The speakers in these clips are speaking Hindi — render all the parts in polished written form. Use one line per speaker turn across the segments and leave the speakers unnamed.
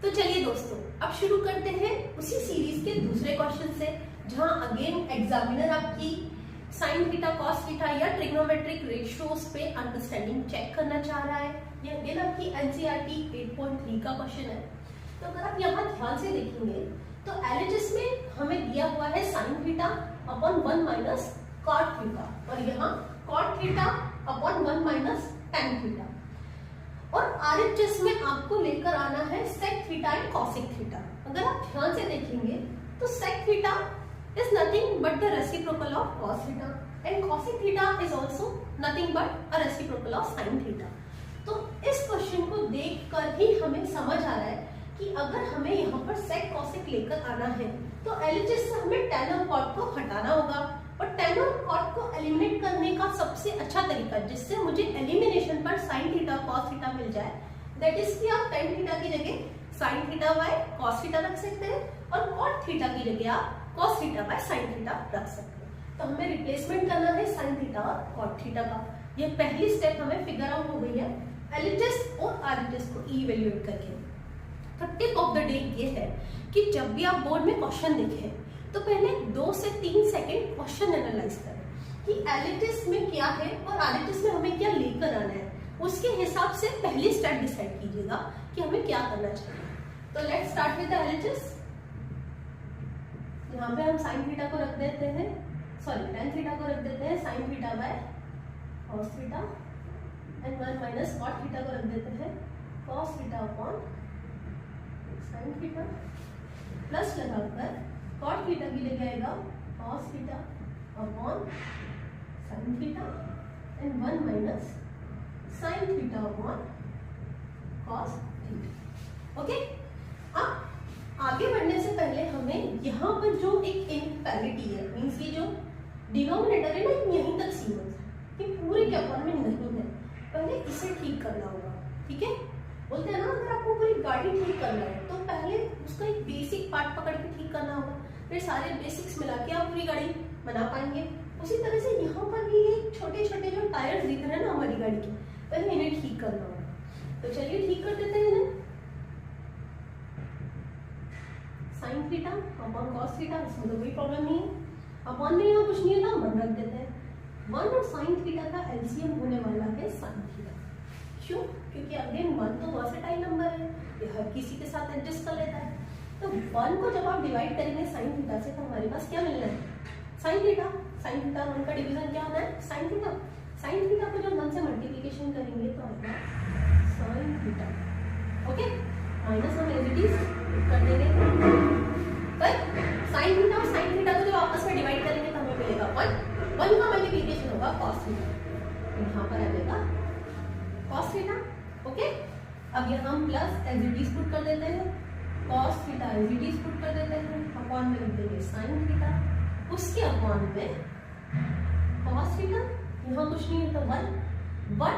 तो चलिए दोस्तों, अब शुरू करते हैं उसी सीरीज के दूसरे क्वेश्चन से, जहां अगेन एग्जामिनर आपकी साइन थीटा, कॉस थीटा या ट्रिग्नोमेट्रिक रेशियोज पे अंडरस्टैंडिंग चेक करना चाह रहा है। ये अगेन आपकी एनसीईआरटी 8.3 का क्वेश्चन है। तो अगर आप यहाँ ध्यान से देखेंगे तो एलएचएस में हमें दिया हुआ है sine theta upon 1 minus cot theta, और यहाँ cot theta upon 1 minus tan theta. और आरएचएस में आपको लेकर आना है sec theta and cosec theta. अगर आप ध्यान से देखेंगे तो sec theta is nothing but the reciprocal of cos theta and cosec theta is also nothing but a reciprocal of sin theta। तो इस क्वेश्चन को देखकर ही हमें समझ आ रहा है कि अगर हमें यहाँ पर sec cosec लेकर आना है तो LHS से हमें tan और cot को हटाना होगा, और tan और cot को एलिमिनेट करने का सबसे अच्छा तरीका जिससे मुझे एलिमिनेशन पर sin थीटा cos थीटा मिल जाए, दैट इज कि आप tan थीटा की जगह sin theta by cos theta रख सकते हैं और cot थीटा की जगह आप cos theta by sin theta रख सकते हैं। तो हमें रिप्लेसमेंट करना है sin थीटा और cot थीटा का। ये पहली स्टेप हमें फिगर आउट हो गई है LHS और RHS को इवैल्यूएट करके। तो टिप ऑफ द डे ये है कि जब भी आप बोर्ड में क्वेश्चन देखें तो पहले 2 से 3 सेकंड क्वेश्चन एनालाइज करें कि LHS में क्या है और RHS में हमें क्या लेकर आना है। उसके हिसाब से पहली स्टेप डिसाइड कीजिएगा कि हमें क्या करना चाहिए। तो लेट्स स्टार्ट विद LHS। यहाँ पे हम साइन थीटा को रख देते हैं, सॉरी tan थीटा को रख देते हैं sine theta by cos theta and 1 minus cot theta को रख देते हैं cos theta upon sine theta, plus लगाकर cot थीटा की जगह आएगा cos theta upon sine theta and 1 minus sine theta upon cos theta. Okay, अब आगे बढ़ने से पहले हमें यहाँ पर जो एक इनइक्वालिटी है, मींस ये जो डिनोमिनेटर है ना यहीं तक सीमित है, ये पूरे के अपॉन में नहीं है, पहले इसे ठीक करना होगा। ठीक है, बोलते हैं ना अगर आपको कोई गाड़ी ठीक करना है तो पहले उसका एक बेसिक पार्ट पकड़ के ठीक करना होगा, फिर सारे बेसिक्स मिला के आप पूरी गाड़ी बना पाएंगे। उसी तरह से यहाँ पर भी ये छोटे छोटे जो टायर्स दिख रहे हैं ना हमारी गाड़ी के, पहले इन्हें ठीक करना होगा। तो चलिए ठीक कर देते हैं इन्हें। Sign theta upon cos theta, इसमें तो कोई प्रॉब्लम नहीं है, अपॉन में यहाँ कुछ नहीं है ना, 1 रख देते हैं। 1 और साइन थीटा का एलसीएम होने वाला है साइन थीटा। क्यों? क्योंकि अगेन 1 तो वर्सेटाइल नंबर है, ये हर किसी के साथ एडजस्ट कर लेता है। तो 1 को जब आप डिवाइड करेंगे साइन थीटा से तो हमारे पास क्या मिलना है, साइन थीटा। साइन थीटा 1 का डिवीजन क्या होना है, साइन थीटा। साइन थीटा को जब 1 से मल्टीप्लिकेशन करेंगे तो आएगा साइन थीटा। ओके, माइनस हम एज इट इज कर देंगे, पर साइन थीटा और साइन थीटा को जब आपस में डिवाइड करेंगे तो हमें मिलेगा 1 का मल्टीप्लिकेशन होगा cos थीटा, यहाँ पर आ जाएगा cos थीटा। ओके, अब यहाँ हम plus as it is put कर देते हैं, cos theta as it is put कर देते हैं, अपॉन में लिख देंगे साइन थीटा, उसके अपॉन में cos थीटा, यहाँ कुछ नहीं है तो 1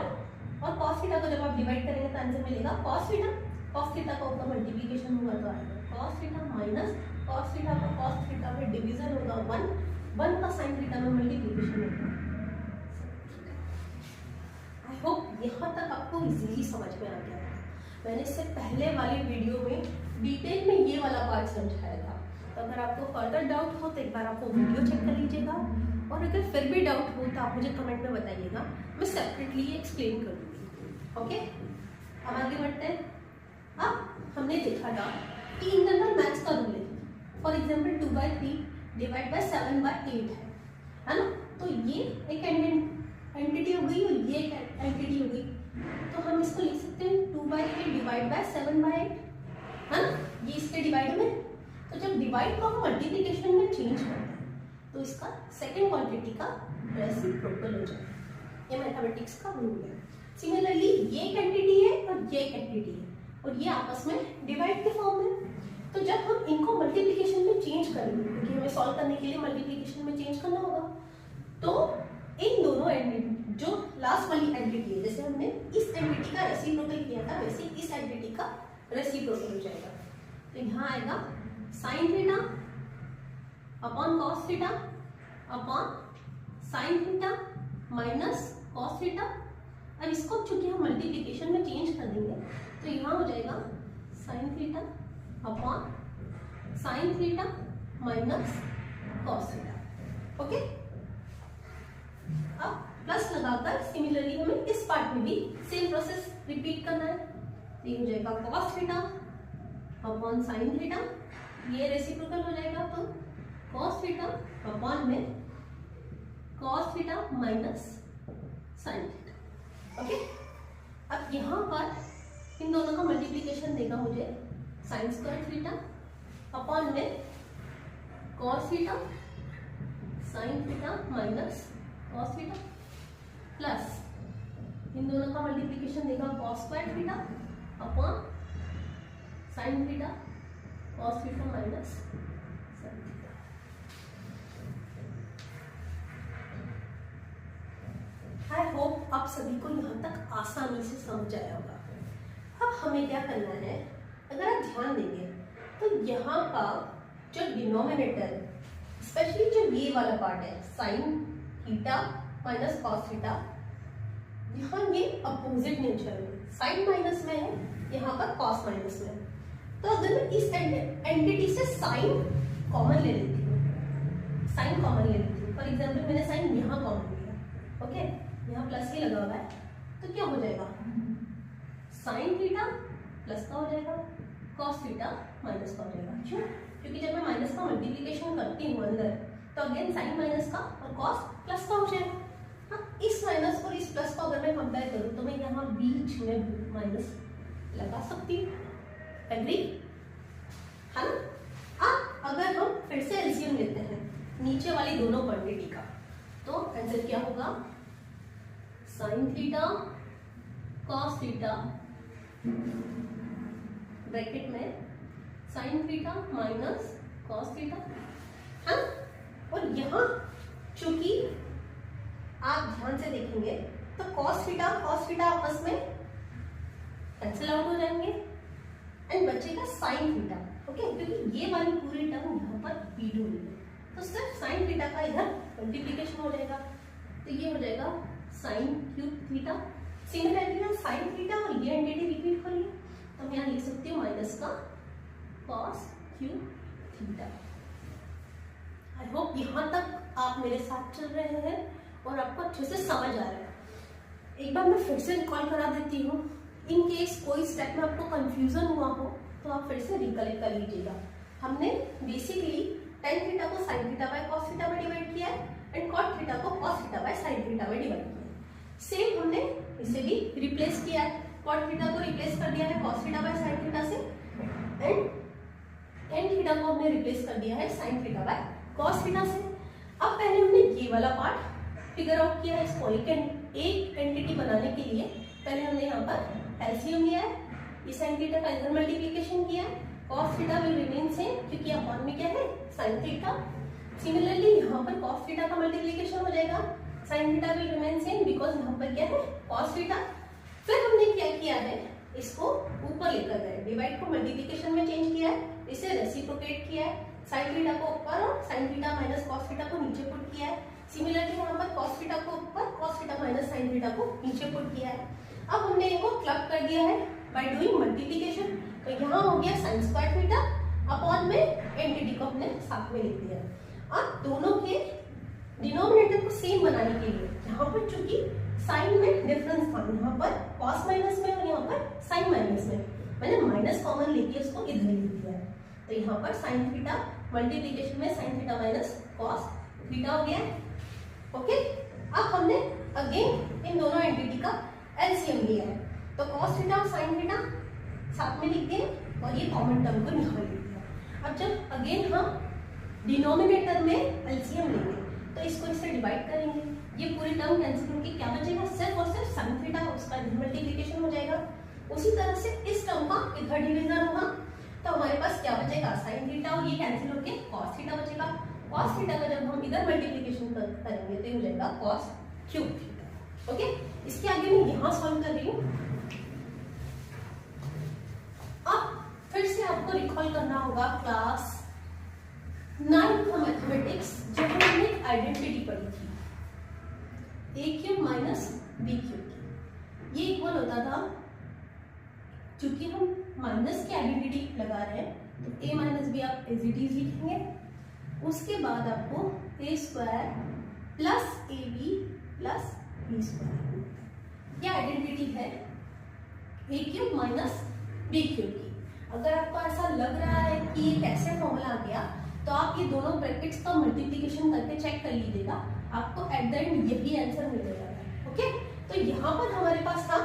और cos थीटा को जब आप डिवाइड करेंगे तो आंसर मिलेगा cos थीटा। cos थीटा का ऊपर मल्टीप्लिकेशन हुआ तो आएगा cos theta minus cos theta का cos थीटा में डिवीजन होगा 1 का sin थीटा में मल्टीप्लिकेशन होगा। आई होप यहाँ तक आपको इजीली समझ में आ गया है। मैंने इससे पहले वाली वीडियो में डिटेल में ये वाला पार्ट समझाया था, तो अगर आपको फर्दर डाउट हो तो एक बार आपको वीडियो चेक कर लीजिएगा, और अगर फिर भी डाउट हो तो आप मुझे कमेंट में बताइएगा, मैं सेपरेटली एक्सप्लेन कर दूँगी। ओके, अब आगे बढ़ते हैं। अब हमने देखा था कि इंटरनल मैथ्स का रूल है, फॉर एग्जाम्पल 2/3 डिवाइड बाय 7/8 है ना, तो ये एक एंटिटी हो गई और ये एक एंटिटी हो गई, तो हम इसको लिख सकते हैं 2/8 डिवाइड बाय 7/8 है ना, ये इसके डिवाइड में। तो जब डिवाइड को हम मल्टीप्लिकेशन में चेंज करते हैं तो इसका सेकेंड क्वांटिटी का रेसिप्रोकल हो जाएगा, ये मैथमेटिक्स का रूल है। सिमिलरली ये एक एंटिटी है और ये एक एंटिटी है और ये आपस में डिवाइड के फॉर्म में, तो जब हम इनको मल्टीप्लिकेशन में चेंज करेंगे, क्योंकि हमें सॉल्व करने के लिए मल्टीप्लिकेशन में चेंज करना होगा, तो इन दोनों एंटिटी, जो लास्ट वाली एंटिटी है, जैसे हमने इस एंटिटी का रेसिप्रोकल किया था वैसे इस एंटिटी का रेसिप्रोकल हो जाएगा। तो यहाँ आएगा sign theta upon cos theta upon sine theta minus cos theta. अब इसको चूंकि हम मल्टीप्लिकेशन में चेंज कर देंगे तो यहाँ हो जाएगा sign theta upon sine theta minus cos theta. Okay, अब प्लस लगाकर सिमिलरली हमें इस पार्ट में भी सेम प्रोसेस रिपीट करना है। ये हो जाएगा cos theta upon sine theta, ये रेसिप्रोकल हो जाएगा तो कॉस थीटा अपॉन में cos theta minus sine theta. Okay, अब यहाँ पर इन दोनों का मल्टीप्लीकेशन देगा मुझे साइन स्क्वायर थीटा अपॉन में cos theta sine theta minus cos theta plus इन दोनों का मल्टीप्लीकेशन देगा cos square theta upon sine theta cos theta minus sine theta. I hope आप सभी को यहाँ तक आसानी से समझ आया होगा। अब हमें क्या करना है, अगर आप ध्यान देंगे तो यहाँ का जो डिनोमिनेटर स्पेशली जो ये वाला पार्ट है sine theta minus cos theta, यहाँ ये अपोजिट नेचर में साइन माइनस में है, यहाँ पर कॉस माइनस में है। तो अगर मैं इस एंटिटी से साइन कॉमन ले लेती हूँ, साइन कॉमन ले लेती हूँ, फॉर एग्जाम्पल मैंने साइन यहाँ कॉमन लिया, ओके, यहाँ प्लस ही लगा हुआ है, तो क्या हो जाएगा साइन थीटा प्लस का हो जाएगा, कॉस थीटा माइनस का हो जाएगा। क्यों? क्योंकि जब मैं माइनस का मल्टीप्लिकेशन करती हूँ अंदर तो अगेन साइन माइनस का और कॉस प्लस का हो जाएगा। हाँ, इस माइनस और इस प्लस को अगर मैं कंपेयर करूँ तो मैं यहाँ बीच में माइनस लगा सकती हूँ, एग्री है ना। अब अगर हम फिर से एलसीएम लेते हैं नीचे वाली दोनों क्वांटिटी का, तो आंसर क्या होगा, sine theta cos theta bracket में sine theta minus cos theta, हाँ। और यहाँ चूंकि आप ध्यान से देखेंगे तो कॉस थीटा आपस में कैंसिल आउट हो जाएंगे एंड बचेगा साइन थीटा, ओके, क्योंकि ये वाली पूरी टर्म यहाँ पर b2 है तो सिर्फ साइन थीटा का इधर मल्टीप्लिकेशन हो जाएगा, तो ये हो जाएगा sign cube theta. Similarly sine theta और ये एंटिटी रिपीट हो रही है तो मैं यहाँ लिख सकती हूँ माइनस का cos cube theta. I hope यहाँ तक आप मेरे साथ चल रहे हैं और आपको अच्छे से समझ आ रहा है। एक बार मैं फिर से रिकॉल करा देती हूँ, इन केस कोई स्टेप में आपको कंफ्यूजन हुआ हो तो आप फिर से रिकलेक्ट कर लीजिएगा। हमने बेसिकली tan थीटा को sin theta by cos theta में डिवाइड किया है एंड cot थीटा को cos theta by sin theta में डिवाइड किया है। सेम हमने इसे भी रिप्लेस किया है, cot थीटा को रिप्लेस कर दिया है cos theta by sin theta से एंड tan थीटा को हमने रिप्लेस कर दिया है sin theta by cos theta से। अब पहले हमने ये वाला पार्ट फिगर आउट किया है, इसको एक एंटिटी बनाने के लिए पहले हमने यहाँ पर एलसीएम लिया है, इस sin थीटा का इधर मल्टीप्लिकेशन किया है, cos theta will remain same क्योंकि अपॉन में क्या है sin थीटा। सिमिलरली यहाँ पर cos थीटा का मल्टीप्लिकेशन हो जाएगा, sin theta will remain same because यहाँ पर क्या है cos थीटा। फिर हमने क्या किया है, इसको ऊपर लेकर गए, डिवाइड को मल्टीप्लिकेशन में चेंज किया है, इसे रेसिप्रोकेट किया है, sin थीटा को ऊपर और sin theta minus cos theta को नीचे पुट किया है। सिमिलरली यहाँ पर cos थीटा को ऊपर cos theta minus sin theta को नीचे पुट किया है। अब हमने इनको क्लब कर दिया है बाय डूइंग मल्टीप्लिकेशन, तो यहाँ हो गया sin स्क्वायर थीटा अपॉन में एंटिटी को हमने साथ में लिख दिया। अब दोनों के डिनोमिनेटर को सेम बनाने के लिए यहाँ पर चूंकि साइन में डिफरेंस था, यहाँ पर cos माइनस में और यहाँ पर sin माइनस में, मैंने माइनस कॉमन लेके उसको इधर लिख दिया है, तो यहाँ पर sin थीटा मल्टीप्लिकेशन में sin theta minus cos theta हो गया है। ओके, अब हमने अगेन इन दोनों एंटिटी का एलसीएम लिया है, तो cos थीटा और sin थीटा साथ में लिख दिए और ये कॉमन टर्म को यहाँ लिख दिया। अब जब अगेन हम डिनोमिनेटर में एलसीएम लेंगे तो इसको इससे डिवाइड करेंगे, ये पूरी टर्म कैंसिल होकर क्या बचेगा, सिर्फ और सिर्फ sin थीटा, उसका मल्टीप्लिकेशन हो जाएगा। उसी तरह से इस टर्म का इधर डिवीजन होगा तो हमारे पास क्या बचेगा, sin थीटा और ये कैंसिल होकर cos थीटा बचेगा। cos थीटा का जब हम इधर मल्टीप्लिकेशन करेंगे तो हो जाएगा cos क्यूब थीटा। ओके, इसके आगे मैं यहाँ सॉल्व कर रही हूँ। अब फिर से आपको रिकॉल करना होगा क्लास 9 का मैथमेटिक्स, जब हमने एक आइडेंटिटी पढ़ी थी a cube minus b cube की। ये इक्वल होता था, क्योंकि हम माइनस की आइडेंटिटी तो a माइनस बी आप एज इट इज लिखेंगे। उसके बाद आपको a square plus A B plus B square, ये आइडेंटिटी है a cube minus B cube की। अगर आपको ऐसा लग रहा है कि ये कैसे फॉर्मूला आ गया, तो आप ये दोनों ब्रैकेट्स का मल्टीप्लिकेशन करके चेक कर लीजिएगा, आपको एट द एंड यही आंसर मिलेगा। ओके, तो यहाँ पर हमारे पास था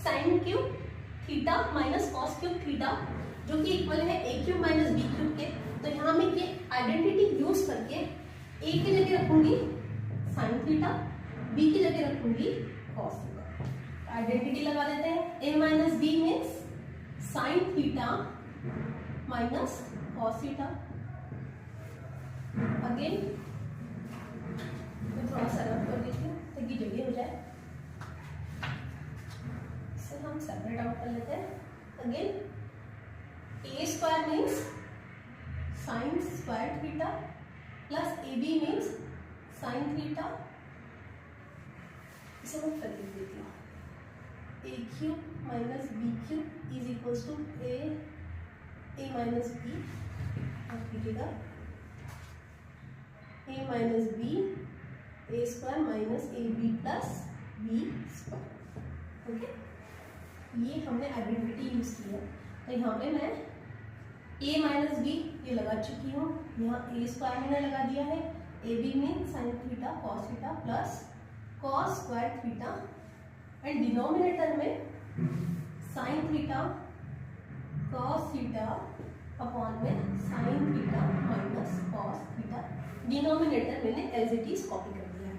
sine cube theta minus cos cube theta, जो कि इक्वल है a cube minus B cube के। तो यहाँ मैं ये आइडेंटिटी यूज करके a की जगह रखूंगी साइन थीटा, b की जगह रखूंगी कॉस थीटा। आइडेंटिटी लगा देते हैं, a minus B means sine theta minus cos theta. Again मैं थोड़ा सा रब कर देती हूँ ताकि जगह हो जाए, इसे हम सेपरेट आउट कर लेते हैं। Again a square means sine square theta plus A b means sine theta, इसे मैं कर देती हूँ a cube minus B cube is equals to a minus B, आप कीजिएगा a minus b a square minus a B plus B square. Okay, ये हमने आइडेंटिटी यूज की है। तो यहाँ पे मैं a माइनस बी ये लगा चुकी हूँ, यहाँ a स्क्वायर मैंने लगा दिया है, A B mean sine theta cos theta plus cos square theta, and denominator में sine theta cos theta upon में sine theta minus cos theta. Denominator मैंने एज इट इज कॉपी कर दिया है।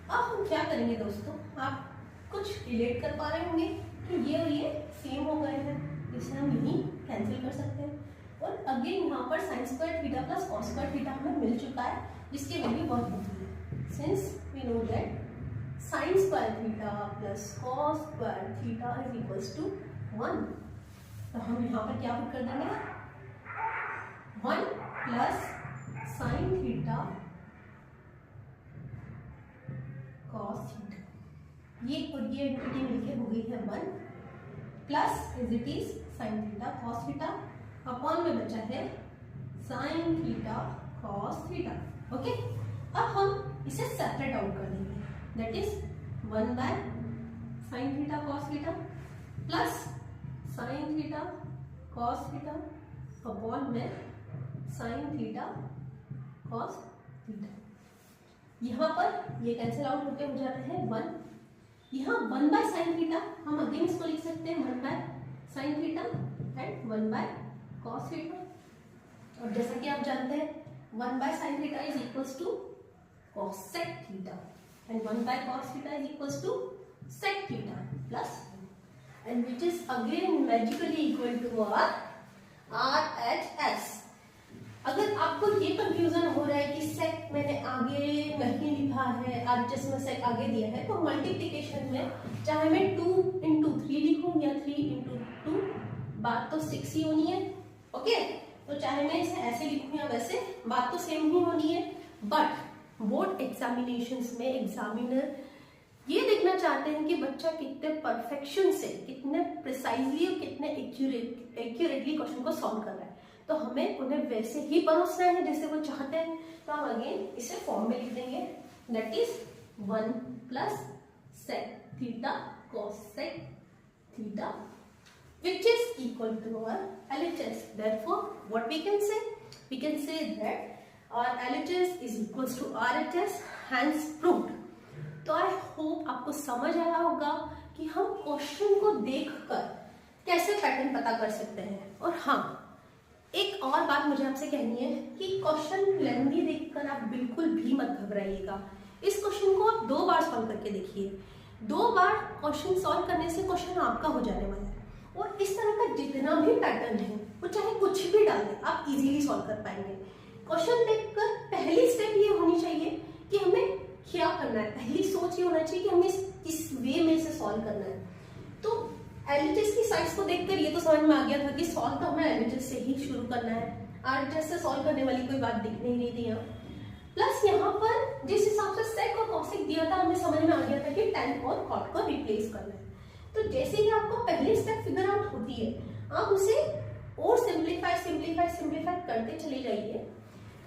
अब हम क्या करेंगे दोस्तों, आप कुछ रिलेट कर पा रहे होंगे कि ये और ये सेम हो गए हैं, इसे हम यहीं कैंसिल कर सकते हैं। और अगेन यहाँ पर sine square theta plus cos square theta हमें मिल चुका है, जिसकी वैल्यू बहुत होती है। Since we know that sine square theta plus cos square theta is equals to 1, तो हम यहाँ पर क्या पुट कर देंगे 1 plus sign theta cos theta, ये और ये एंटिटी मिलके हो गई है 1 plus is it is sine theta cos theta upon में बचा है sine theta cos theta. Okay, अब हम इसे सेपरेट आउट कर देंगे, that is 1 by sine theta cos theta plus sign theta cos theta upon में साइन थीटा कॉस थीटा। यहाँ पर ये कैंसिल आउट होके हो जाते हैं 1, यहाँ 1 बाय साइन थीटा हम अगेन इसको लिख सकते हैं 1 by sine theta and 1 by cos theta. और जैसा कि आप जानते हैं 1 by sine theta is equals to cosec theta and 1 by cos theta is equals to sec theta plus, and which is again magically equal to R H S. अगर आपको ये कंफ्यूजन हो रहा है कि सेक मैंने आगे नहीं लिखा है, आरएचएस में सेक आगे दिया है, तो मल्टीप्लिकेशन में चाहे मैं 2 इंटू 3 लिखूं या 3 इंटू 2, बात तो 6 ही होनी है। ओके, तो चाहे मैं इसे ऐसे लिखूं या वैसे, बात तो सेम ही होनी है। बट बोर्ड एग्जामिनेशंस में एग्जामिनर ये देखना चाहते हैं कि बच्चा कितने परफेक्शन से, कितने प्रिसाइजली और कितने एक्यूरेटली क्वेश्चन को सॉल्व कर रहा है, तो हमें उन्हें वैसे ही परोसना है जैसे वो चाहते हैं। तो हम अगेन इसे फॉर्म में लिख देंगे, that is 1 plus sec theta cos sec theta which is equal to our LHS. Therefore, what we can say? We can say that our LHS is equals to RHS, hence proved. तो आई होप आपको समझ आया होगा कि हम क्वेश्चन को देखकर कैसे पैटर्न पता कर सकते हैं। और हाँ, एक और बात मुझे आपसे कहनी है कि क्वेश्चन लेंथी देखकर आप बिल्कुल भी मत घबराइएगा। इस क्वेश्चन को आप 2 बार सॉल्व करके देखिए। 2 बार क्वेश्चन सॉल्व करने से क्वेश्चन आपका हो जाने वाला है। और इस तरह का जितना भी पैटर्न है वो चाहे कुछ भी डाल दें, आप इजीली सॉल्व कर पाएंगे। क्वेश्चन देखकर पहली स्टेप ये होनी चाहिए कि हमें क्या करना है, पहली सोच ये होना चाहिए कि हमें इस वे में से सॉल्व करना है। तो एलएचएस की साइज को देखकर ये तो समझ में आ गया था कि सॉल्व तो हमें एलएचएस से ही शुरू करना है, आरएचएस से सॉल्व करने वाली कोई बात दिख नहीं रही थी यहाँ। प्लस यहाँ पर जिस हिसाब से सेक और कॉसेक दिया था, हमें समझ में आ गया था कि टेन और कॉट को रिप्लेस करना है। तो जैसे ही आपको पहली स्टेप फिगर आउट होती है, आप उसे और सिंप्लीफाई सिंप्लीफाई करते चले जाइए।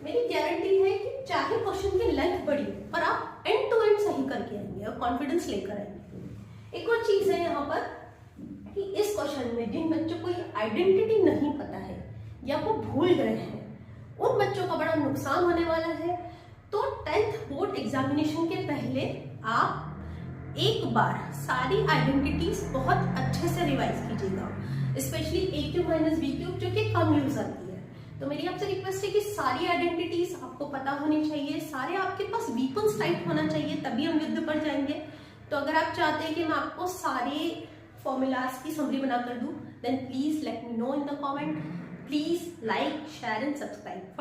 मेरी गारंटी है कि चाहे क्वेश्चन की लेंथ बड़ी पर आप एंड टू एंड सही करके आएंगे और कॉन्फिडेंस लेकर आएंगे। एक और चीज है यहाँ पर कि इस क्वेश्चन में जिन बच्चों को ये आइडेंटिटी नहीं पता है या वो भूल गए हैं, उन बच्चों का बड़ा नुकसान होने वाला है। तो 10th बोर्ड एग्जामिनेशन के पहले आप एक बार सारी आइडेंटिटीज बहुत अच्छे से रिवाइज कीजिएगा, स्पेशली a³ - b³ जो कि कम यूज आती है। तो मेरी आपसे रिक्वेस्ट है कि सारी आइडेंटिटीज आपको पता होनी चाहिए, सारे आपके पास वीपन्स टाइप होना चाहिए, तभी हम युद्ध पर जाएंगे। तो अगर आप चाहते हैं कि मैं आपको सारे फॉर्मूलाज की समरी बना कर दूं, then please let me know in the comment. Please like, share and subscribe.